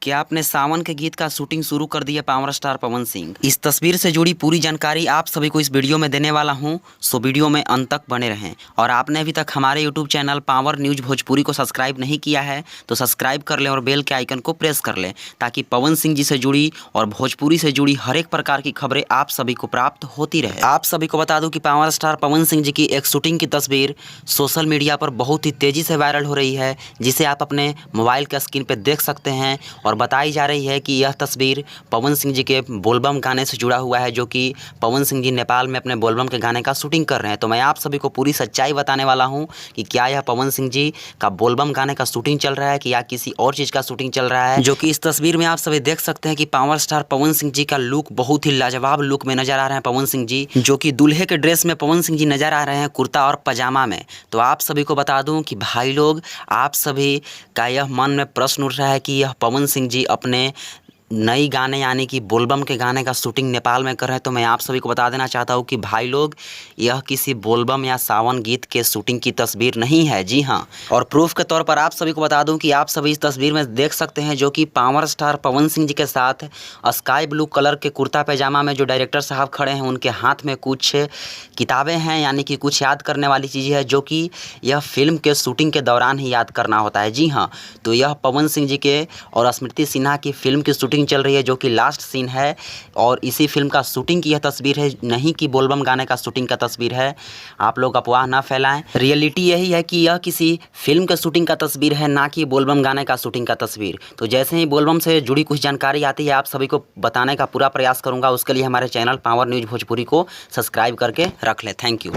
क्या आपने सावन के गीत का शूटिंग शुरू कर दिया पावर स्टार पवन सिंह। इस तस्वीर से जुड़ी पूरी जानकारी आप सभी को इस वीडियो में देने वाला हूं, सो वीडियो में अंत तक बने रहें। और आपने अभी तक हमारे YouTube channel power news Bhojpuri को सब्सक्राइब नहीं किया है तो सब्सक्राइब कर लें और बेल के आइकन को प्रेस कर लें, ताकि पवन सिंह जी से जुड़ी और भोजपुरी से जुड़ी हर एक प्रकार की खबरें आप सभी को प्राप्त होती रहे। आप सभी को बता दूं कि पावर स्टार पवन सिंह जी की एक शूटिंग की तस्वीर सोशल मीडिया पर बहुत ही तेज़ी से वायरल हो रही है, जिसे आप अपने मोबाइल के स्क्रीन पर देख सकते हैं। और बताई जा रही है कि यह तस्वीर पवन सिंह जी के बोलबम गाने से जुड़ा हुआ है, जो कि पवन सिंह जी नेपाल में अपने बोलबम के गाने का शूटिंग कर रहे हैं। तो मैं आप सभी को पूरी सच्चाई बताने वाला हूं कि क्या यह पवन सिंह जी का बोलबम गाने का शूटिंग चल रहा है कि या किसी और चीज़ का शूटिंग चल रहा है। जो कि इस तस्वीर में आप सभी देख सकते हैं कि पावर स्टार पवन सिंह जी का लुक बहुत ही लाजवाब लुक में नजर आ रहे हैं। पवन सिंह जी जो कि दूल्हे के ड्रेस में पवन सिंह जी नजर आ रहे हैं, कुर्ता और पजामा में। तो आप सभी को बता दूं कि भाई लोग, आप सभी का यह मन में प्रश्न उठ रहा है कि यह पवन सिंह जी अपने नई गाने यानी कि बोलबम के गाने का शूटिंग नेपाल में कर रहे हैं। तो मैं आप सभी को बता देना चाहता हूं कि भाई लोग, यह किसी बोलबम या सावन गीत के शूटिंग की तस्वीर नहीं है। जी हां, और प्रूफ के तौर पर आप सभी को बता दूं कि आप सभी इस तस्वीर में देख सकते हैं, जो कि पावर स्टार पवन सिंह जी के साथ स्काई ब्लू कलर के कुर्ता पैजामा में जो डायरेक्टर साहब खड़े हैं, उनके हाथ में कुछ किताबें हैं, यानी कि कुछ याद करने वाली चीज़ है, जो कि यह फिल्म के शूटिंग के दौरान ही याद करना होता है। जी हाँ, तो यह पवन सिंह जी के और स्मृति सिन्हा की फिल्म की शूटिंग चल रही है, जो कि लास्ट सीन है। और इसी फिल्म का शूटिंग की यह तस्वीर है, नहीं कि बोलबम गाने का शूटिंग का तस्वीर है। आप लोग अफवाह ना फैलाएं, रियलिटी यही है कि यह किसी फिल्म का शूटिंग का तस्वीर है, ना कि बोलबम गाने का शूटिंग का तस्वीर। तो जैसे ही बोलबम से जुड़ी कुछ जानकारी आती है, आप सभी को बताने का पूरा प्रयास करूंगा। उसके लिए हमारे चैनल पावर न्यूज भोजपुरी को सब्सक्राइब करके रख लें। Thank you.